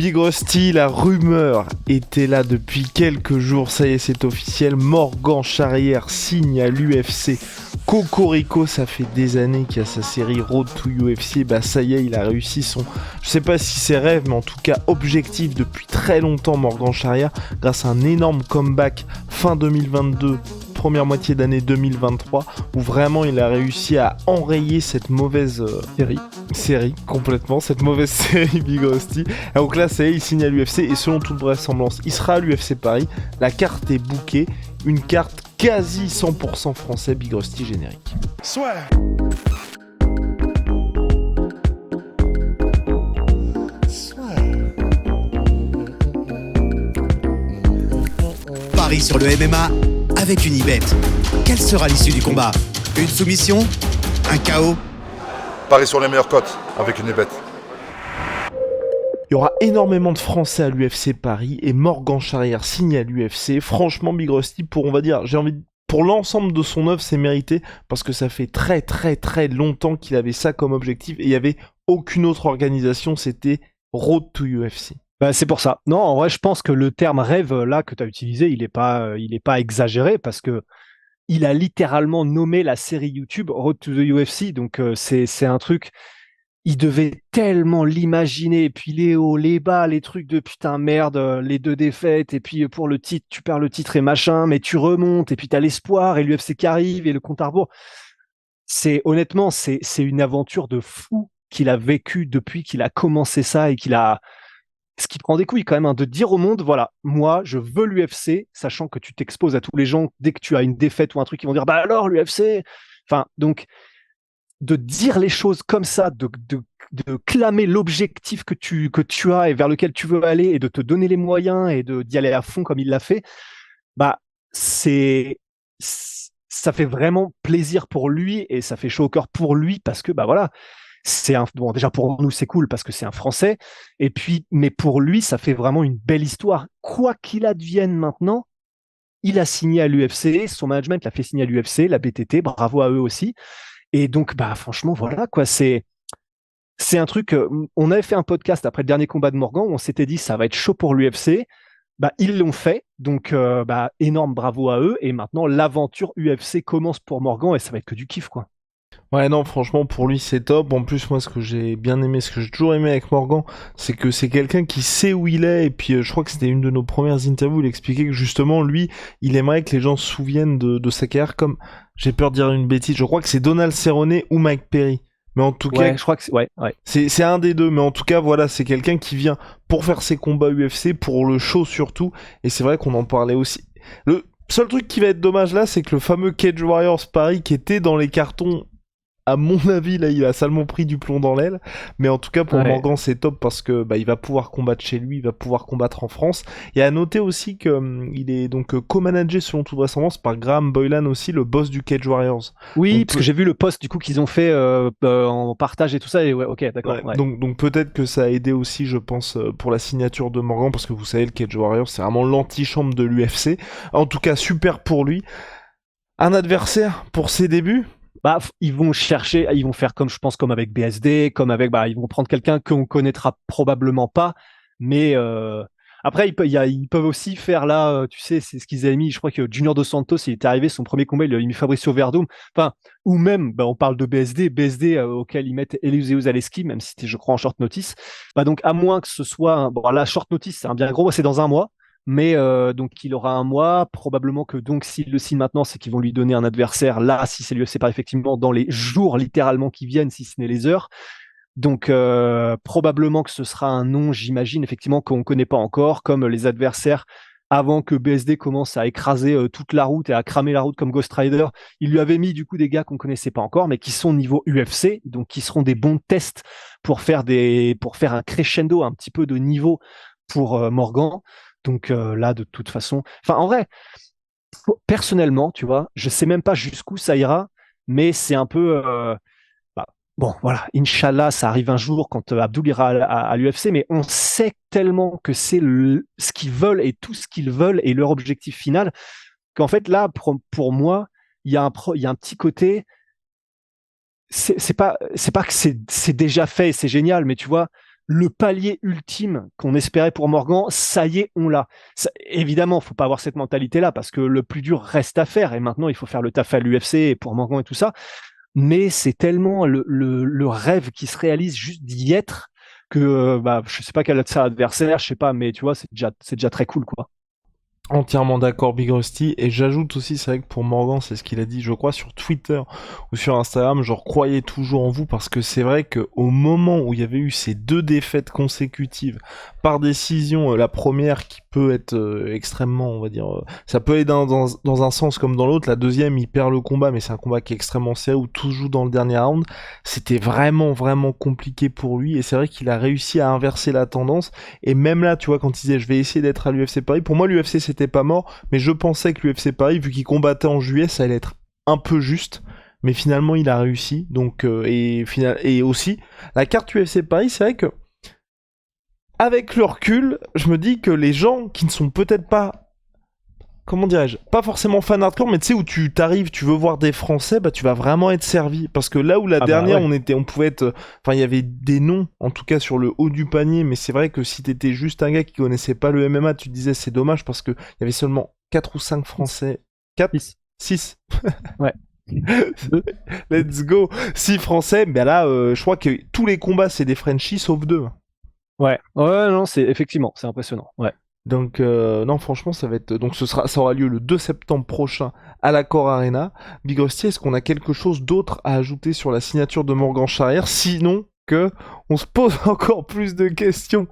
Big Rusty, la rumeur était là depuis quelques jours, ça y est, c'est officiel. Morgan Charrière signe à l'UFC. Cocorico, ça fait des années qu'il y a sa série Road to UFC, bah ça y est, il a réussi son, je sais pas si c'est rêve, mais en tout cas objectif depuis très longtemps, Morgan Charrière, grâce à un énorme comeback fin 2022, première moitié d'année 2023, où vraiment il a réussi à enrayer cette mauvaise série, complètement, cette mauvaise série Big Rusty. Et donc là, ça y est, il signe à l'UFC, et selon toute vraisemblance, il sera à l'UFC Paris, la carte est bookée, une carte quasi 100% français, Big Rusty générique. Soit. Paris sur le MMA avec Unibet. Quelle sera l'issue du combat? Une soumission? Un KO? Paris sur les meilleures cotes avec Unibet. Il y aura énormément de Français à l'UFC Paris et Morgan Charrière signe à l'UFC. Franchement, Big Rusty, pour l'ensemble de son œuvre, c'est mérité parce que ça fait très très très longtemps qu'il avait ça comme objectif et il n'y avait aucune autre organisation, c'était Road to UFC. Bah, c'est pour ça. Non, en vrai, je pense que le terme rêve là que tu as utilisé, il est pas exagéré parce que il a littéralement nommé la série YouTube Road to the UFC, donc c'est un truc. Il devait tellement l'imaginer, et puis les hauts, les bas, les trucs de putain merde, les 2 défaites, et puis pour le titre, tu perds le titre et machin, mais tu remontes, et puis t'as l'espoir, et l'UFC qui arrive, et le compte à rebours. Honnêtement, c'est une aventure de fou qu'il a vécu depuis qu'il a commencé ça, et ce qui prend des couilles quand même, hein, de dire au monde, voilà, moi, je veux l'UFC, sachant que tu t'exposes à tous les gens, dès que tu as une défaite ou un truc, ils vont dire, bah alors, l'UFC. Enfin, donc, de dire les choses comme ça, de clamer l'objectif que tu as et vers lequel tu veux aller et de te donner les moyens et d'y aller à fond comme il l'a fait, bah ça fait vraiment plaisir pour lui et ça fait chaud au cœur pour lui parce que bah voilà, bon déjà pour nous c'est cool parce que c'est un Français et puis mais pour lui ça fait vraiment une belle histoire. Quoi qu'il advienne maintenant, il a signé à l'UFC, son management l'a fait signer à l'UFC, la BTT, bravo à eux aussi. Et donc, bah, franchement, voilà, quoi, c'est un truc, on avait fait un podcast après le dernier combat de Morgan où on s'était dit, ça va être chaud pour l'UFC. Bah, ils l'ont fait. Donc, bah, énorme bravo à eux. Et maintenant, l'aventure UFC commence pour Morgan et ça va être que du kiff, quoi. Ouais, non, franchement, pour lui, c'est top. En plus, moi, ce que j'ai bien aimé, ce que j'ai toujours aimé avec Morgan, c'est que c'est quelqu'un qui sait où il est. Et puis, je crois que c'était une de nos premières interviews, il expliquait que justement, lui, il aimerait que les gens se souviennent de sa carrière comme, j'ai peur de dire une bêtise, je crois que c'est Donald Cerrone ou Mike Perry. Mais en tout cas, je crois que ouais. C'est un des deux, mais en tout cas, voilà, c'est quelqu'un qui vient pour faire ses combats UFC, pour le show surtout. Et c'est vrai qu'on en parlait aussi. Le seul truc qui va être dommage là, c'est que le fameux Cage Warriors Paris qui était dans les cartons, à mon avis, là, il a salement pris du plomb dans l'aile. Mais en tout cas, pour Morgan, c'est top parce que bah, il va pouvoir combattre chez lui, il va pouvoir combattre en France. Et à noter aussi que il est donc co-managé selon toute vraisemblance par Graham Boylan aussi, le boss du Cage Warriors. Oui, parce que j'ai vu le post du coup qu'ils ont fait en partage et tout ça. Et ouais, ok, d'accord. Ouais. Donc peut-être que ça a aidé aussi, je pense, pour la signature de Morgan parce que vous savez, le Cage Warriors, c'est vraiment l'antichambre de l'UFC. En tout cas, super pour lui. Un adversaire pour ses débuts. Bah, ils vont faire comme je pense, comme avec BSD, ils vont prendre quelqu'un qu'on connaîtra probablement pas, mais après ils peuvent aussi faire là, tu sais, c'est ce qu'ils avaient mis. Je crois que Junior Dos Santos, il était arrivé son premier combat, il a mis Fabricio Verdum. Enfin, ou même, bah, on parle de BSD auquel ils mettent Eliseu Zaleski, même si c'était, je crois, en short notice. Bah donc à moins que ce soit, bon là short notice, c'est un bien gros, c'est dans un mois. Mais donc il aura un mois, probablement que donc s'il le signe maintenant, c'est qu'ils vont lui donner un adversaire là, si c'est l'UFC Paris, effectivement, dans les jours littéralement qui viennent, si ce n'est les heures. Donc probablement que ce sera un nom, j'imagine, effectivement, qu'on ne connaît pas encore, comme les adversaires avant que BSD commence à écraser toute la route et à cramer la route comme Ghost Rider. Il lui avait mis du coup des gars qu'on ne connaissait pas encore, mais qui sont niveau UFC, donc qui seront des bons tests pour faire un crescendo, un petit peu de niveau pour Morgan. Donc là, de toute façon, enfin en vrai, personnellement, tu vois, je sais même pas jusqu'où ça ira, mais c'est un peu, bon, voilà, Inch'Allah, ça arrive un jour quand Abdul ira à l'UFC, mais on sait tellement que c'est ce qu'ils veulent et tout ce qu'ils veulent et leur objectif final, qu'en fait là, pour moi, il y a un petit côté. C'est pas que c'est déjà fait et c'est génial, mais tu vois, le palier ultime qu'on espérait pour Morgan, ça y est, on l'a. Évidemment, faut pas avoir cette mentalité-là parce que le plus dur reste à faire et maintenant il faut faire le taf à l'UFC et pour Morgan et tout ça. Mais c'est tellement le rêve qui se réalise juste d'y être que je sais pas quel adversaire, je sais pas, mais tu vois, c'est déjà très cool, quoi. Entièrement d'accord, Big Rusty. Et j'ajoute aussi, c'est vrai que pour Morgan, c'est ce qu'il a dit, je crois, sur Twitter ou sur Instagram, je croyais toujours en vous parce que c'est vrai que au moment où il y avait eu ces 2 défaites consécutives par décision, la première qui peut être extrêmement, on va dire, ça peut aller dans un sens comme dans l'autre. La deuxième, il perd le combat, mais c'est un combat qui est extrêmement serré où tout joue dans le dernier round. C'était vraiment, vraiment compliqué pour lui et c'est vrai qu'il a réussi à inverser la tendance. Et même là, tu vois, quand il disait je vais essayer d'être à l'UFC Paris, pour moi l'UFC c'était pas mort, mais je pensais que l'UFC Paris, vu qu'il combattait en juillet, ça allait être un peu juste. Mais finalement, il a réussi. Donc, et aussi, la carte UFC Paris, c'est vrai que, avec le recul, je me dis que les gens qui ne sont peut-être pas, comment dirais-je, pas forcément fan hardcore, mais tu sais, où tu t'arrives, tu veux voir des Français, bah tu vas vraiment être servi. Parce que là où la dernière, ouais. on pouvait être, enfin, il y avait des noms, en tout cas sur le haut du panier, mais c'est vrai que si t'étais juste un gars qui connaissait pas le MMA, tu te disais c'est dommage parce que il y avait seulement 4 ou 5 Français. 4 6 Ouais. Let's go. 6 Français, ben là, je crois que tous les combats c'est des Frenchies sauf 2. Ouais, non, c'est effectivement, c'est impressionnant. Ouais. Donc non, franchement, ça va être. Donc ça aura lieu le 2 septembre prochain à l'Accor Arena. Big Rusty, est-ce qu'on a quelque chose d'autre à ajouter sur la signature de Morgan Charrière, sinon que on se pose encore plus de questions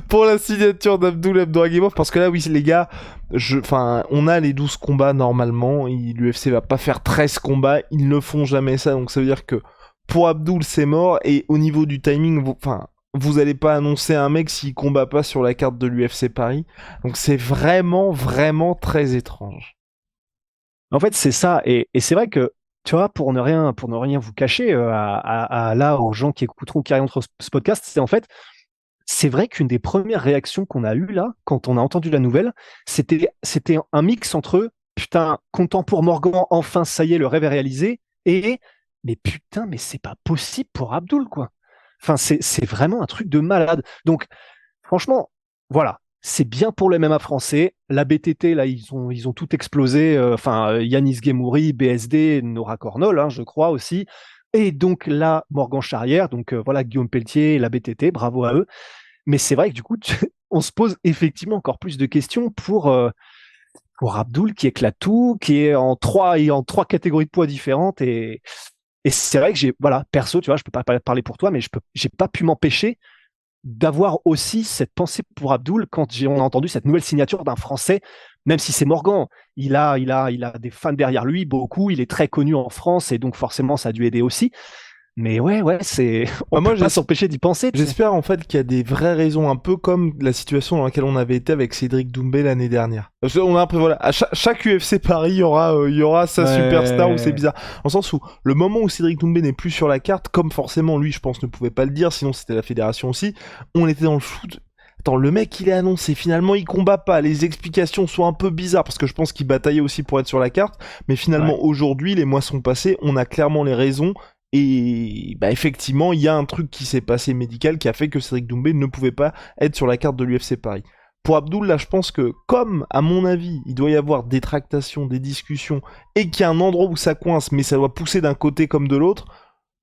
pour la signature d'Abdoul Abdouragimov, parce que là, oui, les gars, on a les 12 combats normalement. L'UFC va pas faire 13 combats, ils ne font jamais ça, donc ça veut dire que pour Abdoul, c'est mort. Et au niveau du timing, vous allez pas annoncer un mec s'il combat pas sur la carte de l'UFC Paris. Donc c'est vraiment, vraiment très étrange. En fait, c'est ça. Et c'est vrai que, tu vois, pour ne rien vous cacher, là, aux gens qui écouteront, qui entre ce podcast, c'est vrai qu'une des premières réactions qu'on a eues là, quand on a entendu la nouvelle, c'était un mix entre putain, content pour Morgan, enfin, ça y est, le rêve est réalisé, et mais putain, mais c'est pas possible pour Abdoul, quoi. Enfin, c'est vraiment un truc de malade. Donc, franchement, voilà, c'est bien pour le MMA français. La BTT, là, ils ont tout explosé. Yanis Gemouri, BSD, Nora Cornol, hein, je crois aussi. Et donc là, Morgan Charrière, donc voilà, Guillaume Pelletier, la BTT, bravo à eux. Mais c'est vrai que du coup, on se pose effectivement encore plus de questions pour Abdoul qui éclate tout, qui est en trois catégories de poids différentes. Et c'est vrai que perso, tu vois, je peux pas parler pour toi, mais j'ai pas pu m'empêcher d'avoir aussi cette pensée pour Abdoul quand on a entendu cette nouvelle signature d'un Français, même si c'est Morgan. Il a des fans derrière lui, beaucoup. Il est très connu en France et donc forcément, ça a dû aider aussi. Mais ouais, on peut pas s'empêcher d'y penser. J'espère en fait qu'il y a des vraies raisons, un peu comme la situation dans laquelle on avait été avec Cédric Doumbé l'année dernière. Parce qu'on a après, voilà, à chaque UFC Paris, il y aura sa superstar où c'est bizarre. Dans le sens où le moment où Cédric Doumbé n'est plus sur la carte, comme forcément lui, je pense, ne pouvait pas le dire, sinon c'était la fédération aussi, on était dans le foot. Attends, le mec il est annoncé, finalement il combat pas, les explications sont un peu bizarres parce que je pense qu'il bataillait aussi pour être sur la carte, mais finalement aujourd'hui, les mois sont passés, on a clairement les raisons. Et effectivement, il y a un truc qui s'est passé médical qui a fait que Cédric Doumbé ne pouvait pas être sur la carte de l'UFC Paris. Pour Abdoul, là, je pense que, comme, à mon avis, il doit y avoir des tractations, des discussions, et qu'il y a un endroit où ça coince, mais ça doit pousser d'un côté comme de l'autre,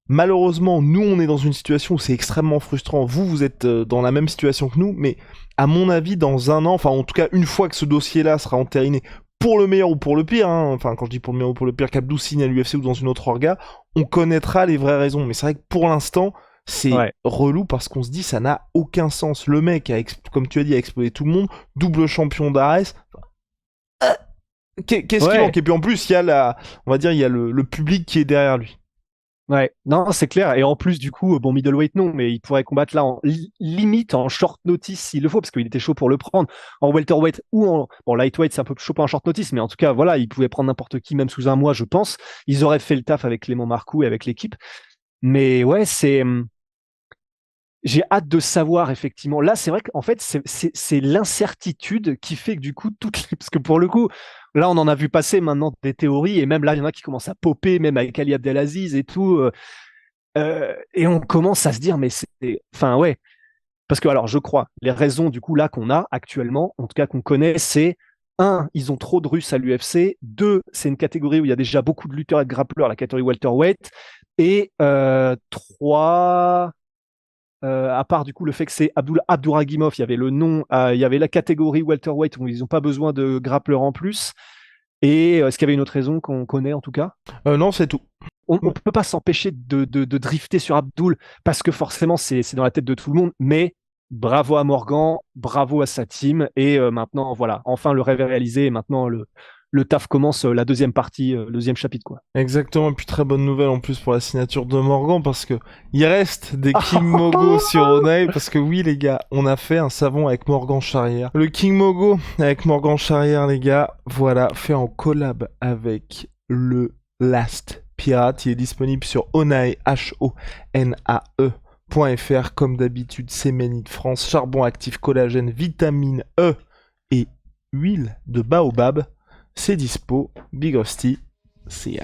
malheureusement, nous, on est dans une situation où c'est extrêmement frustrant. Vous êtes dans la même situation que nous, mais à mon avis, dans un an, enfin, en tout cas, une fois que ce dossier-là sera entériné, pour le meilleur ou pour le pire, hein, enfin quand je dis pour le meilleur ou pour le pire, qu'Abdou signe à l'UFC ou dans une autre orga, on connaîtra les vraies raisons. Mais c'est vrai que pour l'instant, c'est relou parce qu'on se dit ça n'a aucun sens. Le mec, comme tu as dit, a explosé tout le monde, double champion d'Ares. Qu'est-ce qui manque? Et puis en plus, il y a on va dire, il y a le public qui est derrière lui. Ouais, non, c'est clair. Et en plus, du coup, bon, middleweight, non, mais il pourrait combattre là limite en short notice s'il le faut, parce qu'il était chaud pour le prendre. En welterweight ou bon, lightweight, c'est un peu chaud pour un short notice, mais en tout cas, voilà, il pouvait prendre n'importe qui, même sous un mois, je pense. Ils auraient fait le taf avec Clément Marcoux et avec l'équipe. Mais ouais, j'ai hâte de savoir, effectivement. Là, c'est vrai qu'en fait, c'est l'incertitude qui fait que du coup, parce que pour le coup, là, on en a vu passer maintenant des théories, et même là, il y en a qui commencent à popper, même avec Ali Abdelaziz et tout. Et on commence à se dire, mais enfin, ouais, Parce que, alors, je crois, les raisons, du coup, là, qu'on a actuellement, en tout cas qu'on connaît, c'est un, ils ont trop de Russes à l'UFC. Deux, c'est une catégorie où il y a déjà beaucoup de lutteurs et de grappleurs, la catégorie welterweight. Et trois, à part du coup le fait que c'est Abdouragimov, il y avait le nom, il y avait la catégorie welterweight où ils n'ont pas besoin de grappleurs en plus. Et est-ce qu'il y avait une autre raison qu'on connaît en tout cas? Non, c'est tout. On ne peut pas s'empêcher de drifter sur Abdul parce que forcément c'est dans la tête de tout le monde, mais bravo à Morgan, bravo à sa team, et maintenant voilà, enfin le rêve est réalisé, et maintenant le taf commence, la deuxième partie, le deuxième chapitre quoi. Exactement, et puis très bonne nouvelle en plus pour la signature de Morgan, parce que il reste des King Mogo sur Onai, parce que oui les gars, on a fait un savon avec Morgan Charrière. Le King Mogo avec Morgan Charrière les gars, voilà, fait en collab avec le Last Pirate, il est disponible sur Onae, HONAE.fr, comme d'habitude, c'est Made in France, charbon actif, collagène, vitamine E et huile de baobab. C'est dispo, Big Rusty, see ya.